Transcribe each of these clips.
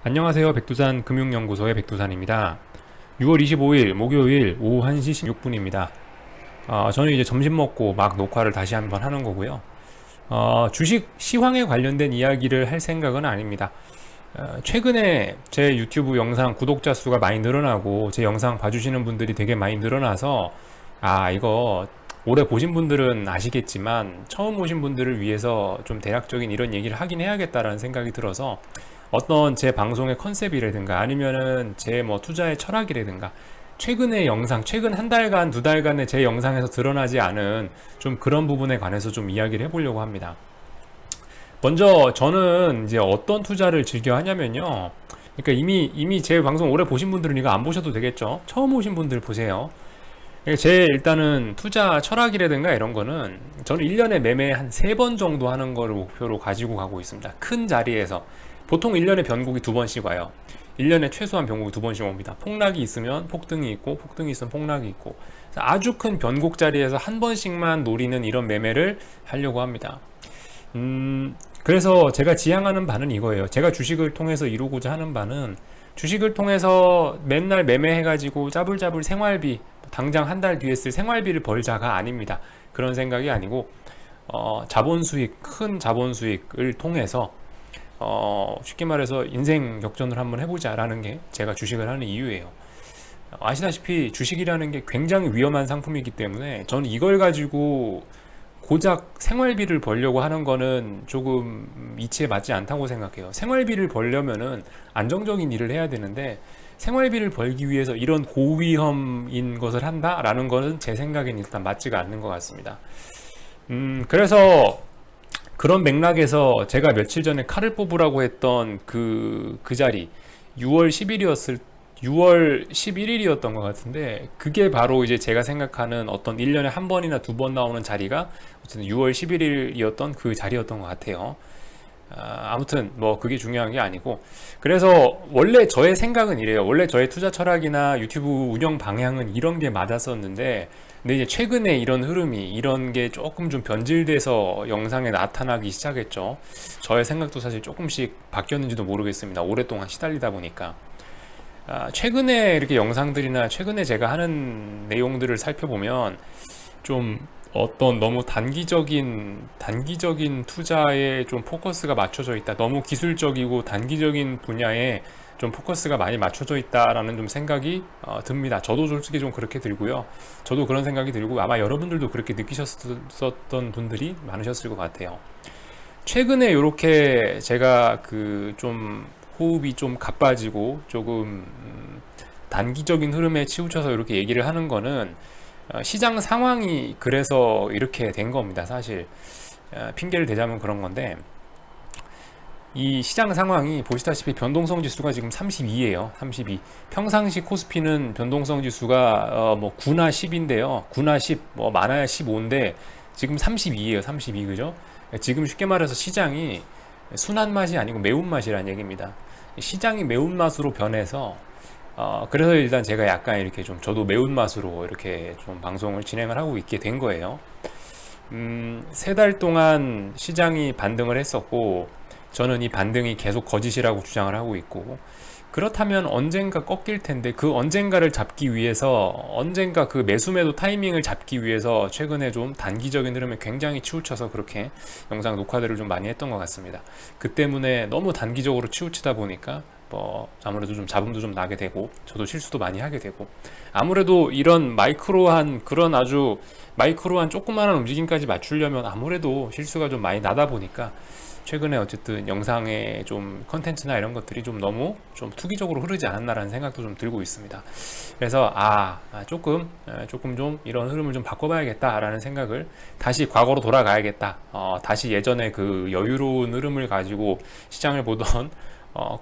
안녕하세요. 백두산 금융연구소의 백두산입니다. 6월 25일 목요일 오후 1시 16분입니다. 저는 이제 점심 먹고 막 녹화를 다시 한번 하는 거고요. 주식 시황에 관련된 이야기를 할 생각은 아닙니다. 최근에 제 유튜브 영상 구독자 수가 많이 늘어나고 제 영상 봐주시는 분들이 되게 많이 늘어나서 이거 오래 보신 분들은 아시겠지만 처음 오신 분들을 위해서 좀 대략적인 이런 얘기를 하긴 해야겠다라는 생각이 들어서 어떤 제 방송의 컨셉이라든가 아니면은 제 뭐 투자의 철학이라든가 최근의 영상, 최근 한 달간, 두 달간의 제 영상에서 드러나지 않은 좀 그런 부분에 관해서 좀 이야기를 해보려고 합니다. 먼저 저는 이제 어떤 투자를 즐겨 하냐면요. 그러니까 이미 제 방송 오래 보신 분들은 이거 안 보셔도 되겠죠. 처음 오신 분들 보세요. 그러니까 제 일단은 투자 철학이라든가 이런 거는 저는 1년에 매매 한 3번 정도 하는 거를 목표로 가지고 가고 있습니다. 큰 자리에서. 보통 1년에 변곡이 2번씩 와요. 1년에 최소한 변곡이 2번씩 옵니다. 폭락이 있으면 폭등이 있고 폭등이 있으면 폭락이 있고 아주 큰 변곡 자리에서 한 번씩만 노리는 이런 매매를 하려고 합니다. 그래서 제가 지향하는 바는 이거예요. 제가 주식을 통해서 이루고자 하는 바는 주식을 통해서 맨날 매매해가지고 짜불짜불 생활비, 당장 한 달 뒤에 쓸 생활비를 벌자가 아닙니다. 그런 생각이 아니고, 자본 수익, 큰 자본 수익을 통해서, 쉽게 말해서 인생 역전을 한번 해보자라는 게 제가 주식을 하는 이유예요. 아시다시피 주식이라는 게 굉장히 위험한 상품이기 때문에 저는 이걸 가지고 고작 생활비를 벌려고 하는 거는 조금 이치에 맞지 않다고 생각해요. 생활비를 벌려면은 안정적인 일을 해야 되는데 생활비를 벌기 위해서 이런 고위험인 것을 한다라는 것은 제 생각엔 일단 맞지가 않는 것 같습니다. 그래서 그런 맥락에서 제가 며칠 전에 칼을 뽑으라고 했던 그 자리 6월 10일이었을 6월 11일이었던 것 같은데 그게 바로 이제 제가 생각하는 어떤 1년에 한 번이나 두 번 나오는 자리가 어쨌든 6월 11일이었던 그 자리였던 것 같아요. 아무튼 뭐 그게 중요한 게 아니고 그래서 원래 저의 생각은 이래요. 원래 저의 투자 철학이나 유튜브 운영 방향은 이런 게 맞았었는데 근데 이제 최근에 이런 흐름이 이런 게 조금 좀 변질돼서 영상에 나타나기 시작했죠. 저의 생각도 사실 조금씩 바뀌었는지도 모르겠습니다. 오랫동안 시달리다 보니까 최근에 이렇게 영상들이나 최근에 제가 하는 내용들을 살펴보면 좀 어떤 너무 단기적인 투자에 좀 포커스가 맞춰져 있다. 너무 기술적이고 단기적인 분야에 좀 포커스가 많이 맞춰져 있다라는 좀 생각이 듭니다. 저도 솔직히 좀 그렇게 들고요. 저도 그런 생각이 들고 아마 여러분들도 그렇게 느끼셨던 분들이 많으셨을 것 같아요. 최근에 이렇게 제가 그 좀 호흡이 좀 가빠지고 조금 단기적인 흐름에 치우쳐서 이렇게 얘기를 하는 거는 시장 상황이 그래서 이렇게 된 겁니다. 사실 핑계를 대자면 그런 건데 이 시장 상황이 보시다시피 변동성 지수가 지금 32예요. 32. 평상시 코스피는 변동성 지수가 뭐 9나 10인데요. 9나 10, 뭐 많아야 15인데 지금 32예요. 32 그죠? 지금 쉽게 말해서 시장이 순한 맛이 아니고 매운맛이라는 얘기입니다. 시장이 매운맛으로 변해서 그래서 일단 제가 약간 이렇게 좀 저도 매운맛으로 이렇게 좀 방송을 진행을 하고 있게 된 거예요. 3달 동안 시장이 반등을 했었고 저는 이 반등이 계속 거짓이라고 주장을 하고 있고 그렇다면 언젠가 꺾일 텐데 그 언젠가를 잡기 위해서 언젠가 그 매수매도 타이밍을 잡기 위해서 최근에 좀 단기적인 흐름에 굉장히 치우쳐서 그렇게 영상 녹화들을 좀 많이 했던 것 같습니다. 그 때문에 너무 단기적으로 치우치다 보니까 뭐 아무래도 좀 잡음도 좀 나게 되고 저도 실수도 많이 하게 되고 아무래도 이런 마이크로한 그런 아주 마이크로한 조그마한 움직임까지 맞추려면 아무래도 실수가 좀 많이 나다 보니까 최근에 어쨌든 영상의 좀 컨텐츠나 이런 것들이 좀 너무 좀 투기적으로 흐르지 않았나라는 생각도 좀 들고 있습니다. 그래서 조금 좀 이런 흐름을 좀 바꿔봐야겠다라는 생각을 다시 과거로 돌아가야겠다. 다시 예전에 그 여유로운 흐름을 가지고 시장을 보던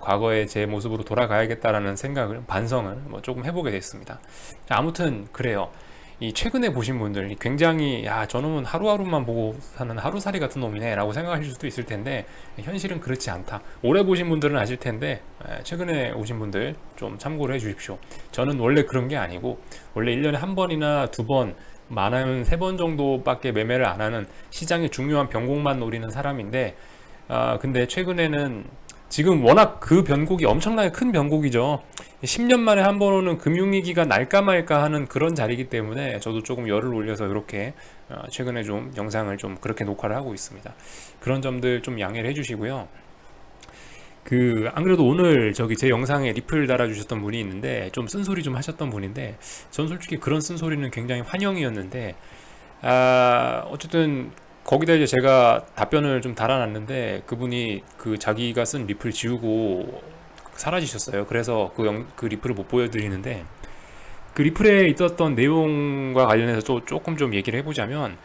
과거의 제 모습으로 돌아가야겠다라는 생각을 반성을 뭐 조금 해보게 됐습니다. 아무튼 그래요. 이 최근에 보신 분들 굉장히 저놈은 하루하루만 보고 사는 하루살이 같은 놈이네 라고 생각하실 수도 있을 텐데 현실은 그렇지 않다. 오래 보신 분들은 아실 텐데 최근에 오신 분들 좀 참고를 해 주십시오. 저는 원래 그런 게 아니고 원래 1년에 한 번이나 두 번 많으면 3번 정도밖에 매매를 안 하는 시장의 중요한 변곡만 노리는 사람인데 근데 최근에는 지금 워낙 그 변곡이 엄청나게 큰 변곡이죠. 10년 만에 한 번 오는 금융위기가 날까 말까 하는 그런 자리이기 때문에 저도 조금 열을 올려서 이렇게 최근에 좀 영상을 좀 그렇게 녹화를 하고 있습니다. 그런 점들 좀 양해를 해주시고요. 안 그래도 오늘 제 영상에 리플 달아주셨던 분이 있는데 좀 쓴소리 좀 하셨던 분인데, 전 솔직히 그런 쓴소리는 굉장히 환영이었는데, 어쨌든 거기다 이제 제가 답변을 좀 달아놨는데 그분이 자기가 쓴 리플 지우고 사라지셨어요. 그래서 그 리플을 못 보여드리는데, 그 리플에 있었던 내용과 관련해서 조금 좀 얘기를 해보자면,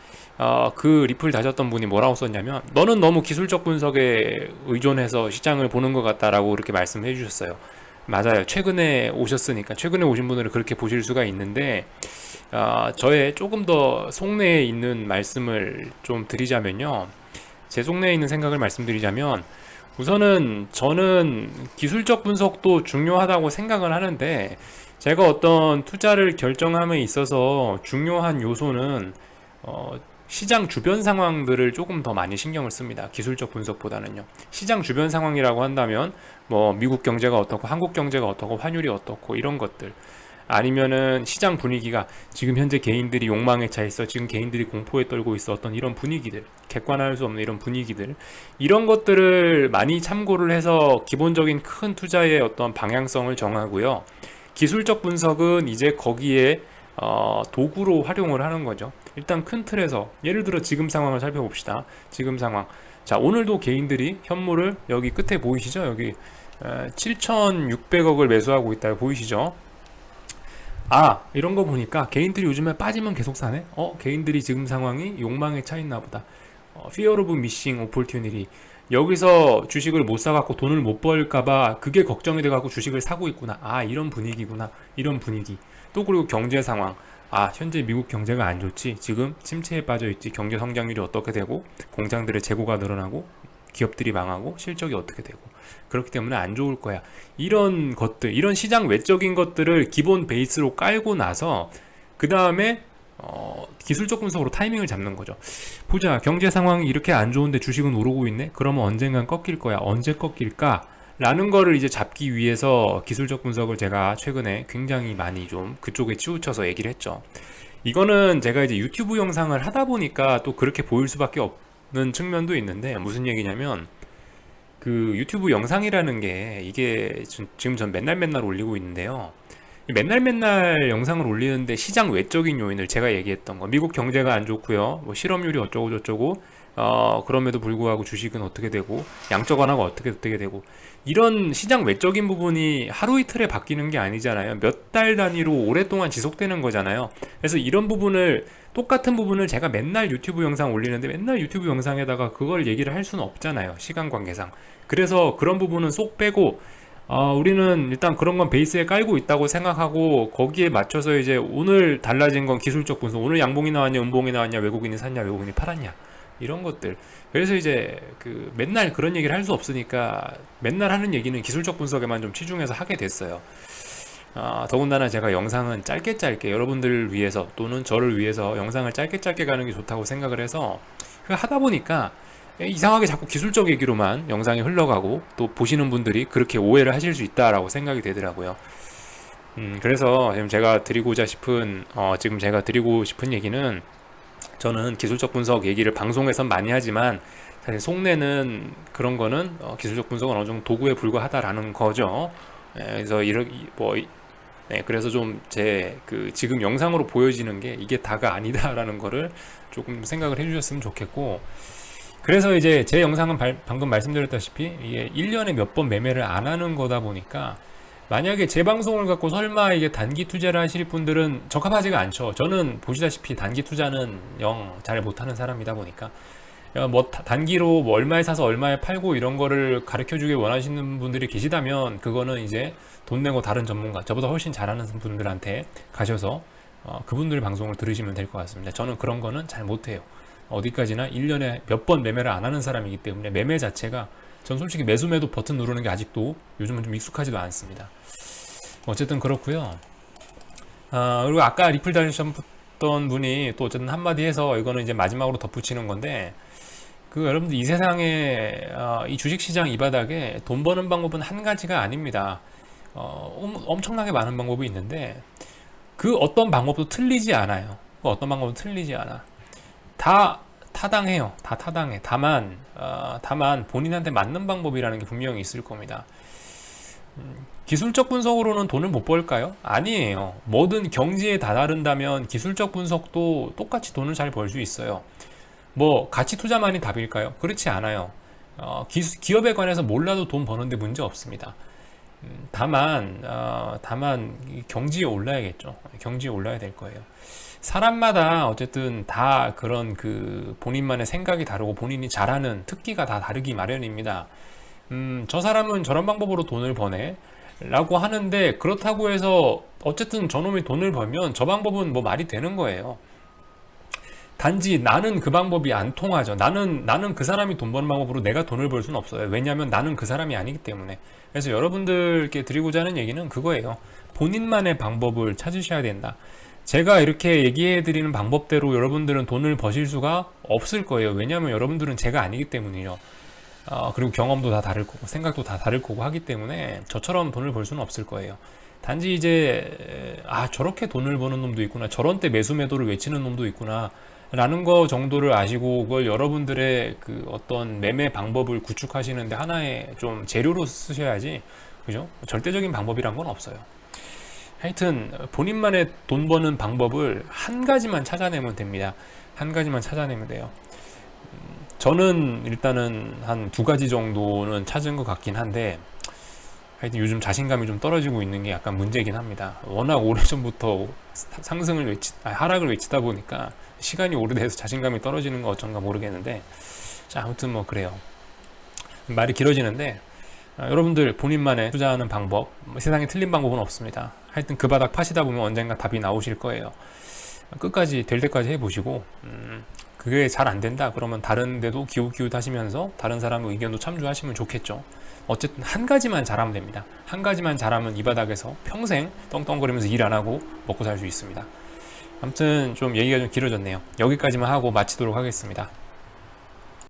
그 리플 다셨던 분이 뭐라고 썼냐면, 너는 너무 기술적 분석에 의존해서 시장을 보는 것 같다라고 이렇게 말씀해 주셨어요. 맞아요. 최근에 오셨으니까 최근에 오신 분들은 그렇게 보실 수가 있는데, 저의 조금 더 속내에 있는 말씀을 좀 드리자면요, 제 속내에 있는 생각을 말씀드리자면, 우선은 저는 기술적 분석도 중요하다고 생각을 하는데, 제가 어떤 투자를 결정함에 있어서 중요한 요소는 시장 주변 상황들을 조금 더 많이 신경을 씁니다. 기술적 분석보다는요. 시장 주변 상황이라고 한다면 뭐 미국 경제가 어떻고 한국 경제가 어떻고 환율이 어떻고 이런 것들, 아니면은 시장 분위기가 지금 현재 개인들이 욕망에 차 있어, 지금 개인들이 공포에 떨고 있어, 어떤 이런 분위기들, 객관화할 수 없는 이런 분위기들, 이런 것들을 많이 참고를 해서 기본적인 큰 투자의 어떤 방향성을 정하고요. 기술적 분석은 이제 거기에 도구로 활용을 하는 거죠. 일단 큰 틀에서 예를 들어 지금 상황을 살펴봅시다. 지금 상황. 자, 오늘도 개인들이 현물을 여기 끝에 보이시죠? 여기 7,600억을 매수하고 있다. 보이시죠? 이런 거 보니까 개인들이 요즘에 빠지면 계속 사네? 개인들이 지금 상황이 욕망에 차 있나 보다. Fear of missing opportunity. 여기서 주식을 못 사갖고 돈을 못 벌까봐 그게 걱정이 돼갖고 주식을 사고 있구나. 이런 분위기구나. 이런 분위기. 또 그리고 경제 상황. 현재 미국 경제가 안 좋지. 지금 침체에 빠져 있지. 경제 성장률이 어떻게 되고, 공장들의 재고가 늘어나고, 기업들이 망하고, 실적이 어떻게 되고, 그렇기 때문에 안 좋을 거야. 이런 것들, 이런 시장 외적인 것들을 기본 베이스로 깔고 나서 그 다음에 기술적 분석으로 타이밍을 잡는 거죠. 보자, 경제 상황이 이렇게 안 좋은데 주식은 오르고 있네? 그러면 언젠간 꺾일 거야. 언제 꺾일까? 라는 거를 이제 잡기 위해서 기술적 분석을 제가 최근에 굉장히 많이 좀 그쪽에 치우쳐서 얘기를 했죠. 이거는 제가 이제 유튜브 영상을 하다 보니까 또 그렇게 보일 수밖에 없는 측면도 있는데, 무슨 얘기냐면, 유튜브 영상이라는 게 이게 지금 전 맨날 올리고 있는데요. 맨날 영상을 올리는데 시장 외적인 요인을 제가 얘기했던 거, 미국 경제가 안 좋고요, 뭐 실업률이 어쩌고 저쩌고, 그럼에도 불구하고 주식은 어떻게 되고, 양적 완화가 어떻게 되고, 이런 시장 외적인 부분이 하루 이틀에 바뀌는 게 아니잖아요. 몇 달 단위로 오랫동안 지속되는 거잖아요. 그래서 이런 부분을, 똑같은 부분을 제가 맨날 유튜브 영상 올리는데 맨날 유튜브 영상에다가 그걸 얘기를 할 수는 없잖아요, 시간 관계상. 그래서 그런 부분은 쏙 빼고, 우리는 일단 그런 건 베이스에 깔고 있다고 생각하고, 거기에 맞춰서 이제 오늘 달라진 건 기술적 분석, 오늘 양봉이 나왔냐 음봉이 나왔냐, 외국인이 샀냐 외국인이 팔았냐, 이런 것들. 그래서 이제 맨날 그런 얘기를 할 수 없으니까 맨날 하는 얘기는 기술적 분석에만 좀 치중해서 하게 됐어요. 더군다나 제가 영상은 짧게 여러분들을 위해서 또는 저를 위해서 영상을 짧게 가는 게 좋다고 생각을 해서 하다 보니까 이상하게 자꾸 기술적 얘기로만 영상이 흘러가고, 또 보시는 분들이 그렇게 오해를 하실 수 있다라고 생각이 되더라고요. 그래서 지금 제가 드리고 싶은 얘기는, 저는 기술적 분석 얘기를 방송에선 많이 하지만 사실 속내는 그런 거는 기술적 분석은 어느 정도 도구에 불과하다라는 거죠. 그래서 그래서 좀 지금 영상으로 보여지는 게 이게 다가 아니다라는 거를 조금 생각을 해주셨으면 좋겠고, 그래서 이제 제 영상은 방금 말씀드렸다시피 이게 1년에 몇 번 매매를 안 하는 거다 보니까, 만약에 제 방송을 갖고 설마 이게 단기 투자를 하실 분들은 적합하지가 않죠. 저는 보시다시피 단기 투자는 영 잘 못하는 사람이다 보니까, 뭐 단기로 뭐 얼마에 사서 얼마에 팔고 이런 거를 가르쳐 주길 원하시는 분들이 계시다면, 그거는 이제 돈 내고 다른 전문가, 저보다 훨씬 잘하는 분들한테 가셔서 그분들 방송을 들으시면 될 것 같습니다. 저는 그런 거는 잘 못해요. 어디까지나 1년에 몇 번 매매를 안 하는 사람이기 때문에, 매매 자체가 전 솔직히 매수매도 버튼 누르는 게 아직도 요즘은 좀 익숙하지도 않습니다. 어쨌든 그렇고요. 그리고 아까 리플 달리셨던 분이 또 어쨌든 한마디 해서, 이거는 이제 마지막으로 덧붙이는 건데, 여러분들 이 세상에 이 주식시장 이 바닥에 돈 버는 방법은 한 가지가 아닙니다. 엄청나게 많은 방법이 있는데 그 어떤 방법도 틀리지 않아요. 그 어떤 방법도 틀리지 않아. 다 타당해요. 다 타당해. 다만 본인한테 맞는 방법이라는 게 분명히 있을 겁니다. 기술적 분석으로는 돈을 못 벌까요? 아니에요. 뭐든 경지에 다다른다면 기술적 분석도 똑같이 돈을 잘 벌 수 있어요. 뭐 가치 투자만이 답일까요? 그렇지 않아요. 기업에 관해서 몰라도 돈 버는데 문제 없습니다. 다만 이 경지에 올라야겠죠. 경지에 올라야 될 거예요. 사람마다 어쨌든 다 그런 그 본인만의 생각이 다르고 본인이 잘하는 특기가 다 다르기 마련입니다. 저 사람은 저런 방법으로 돈을 버네 라고 하는데, 그렇다고 해서 어쨌든 저놈이 돈을 벌면 저 방법은 뭐 말이 되는 거예요. 단지 나는 그 방법이 안 통하죠. 나는 그 사람이 돈 버는 방법으로 내가 돈을 벌 수는 없어요. 왜냐하면 나는 그 사람이 아니기 때문에. 그래서 여러분들께 드리고자 하는 얘기는 그거예요. 본인만의 방법을 찾으셔야 된다. 제가 이렇게 얘기해 드리는 방법대로 여러분들은 돈을 버실 수가 없을 거예요. 왜냐하면 여러분들은 제가 아니기 때문이죠. 그리고 경험도 다 다를 거고 생각도 다 다를 거고 하기 때문에 저처럼 돈을 벌 수는 없을 거예요. 단지 이제 저렇게 돈을 버는 놈도 있구나, 저런 때 매수 매도를 외치는 놈도 있구나 라는 거 정도를 아시고, 그걸 여러분들의 그 어떤 매매 방법을 구축하시는데 하나의 좀 재료로 쓰셔야지, 그죠? 절대적인 방법이란 건 없어요. 하여튼 본인만의 돈 버는 방법을 한 가지만 찾아내면 됩니다. 한 가지만 찾아내면 돼요. 저는 일단은 한 두 가지 정도는 찾은 것 같긴 한데, 하여튼 요즘 자신감이 좀 떨어지고 있는 게 약간 문제긴 합니다. 워낙 오래전부터 하락을 외치다 보니까 시간이 오래돼서 자신감이 떨어지는 거 어쩐가 모르겠는데, 자, 아무튼 뭐 그래요. 말이 길어지는데, 여러분들 본인만의 투자하는 방법, 세상에 틀린 방법은 없습니다. 하여튼 그 바닥 파시다 보면 언젠가 답이 나오실 거예요. 끝까지 될 때까지 해보시고, 그게 잘 안 된다 그러면 다른 데도 기웃기웃 하시면서 다른 사람의 의견도 참조하시면 좋겠죠. 어쨌든 한 가지만 잘하면 됩니다. 한 가지만 잘하면 이 바닥에서 평생 떵떵거리면서 일 안 하고 먹고 살 수 있습니다. 아무튼 좀 얘기가 좀 길어졌네요. 여기까지만 하고 마치도록 하겠습니다.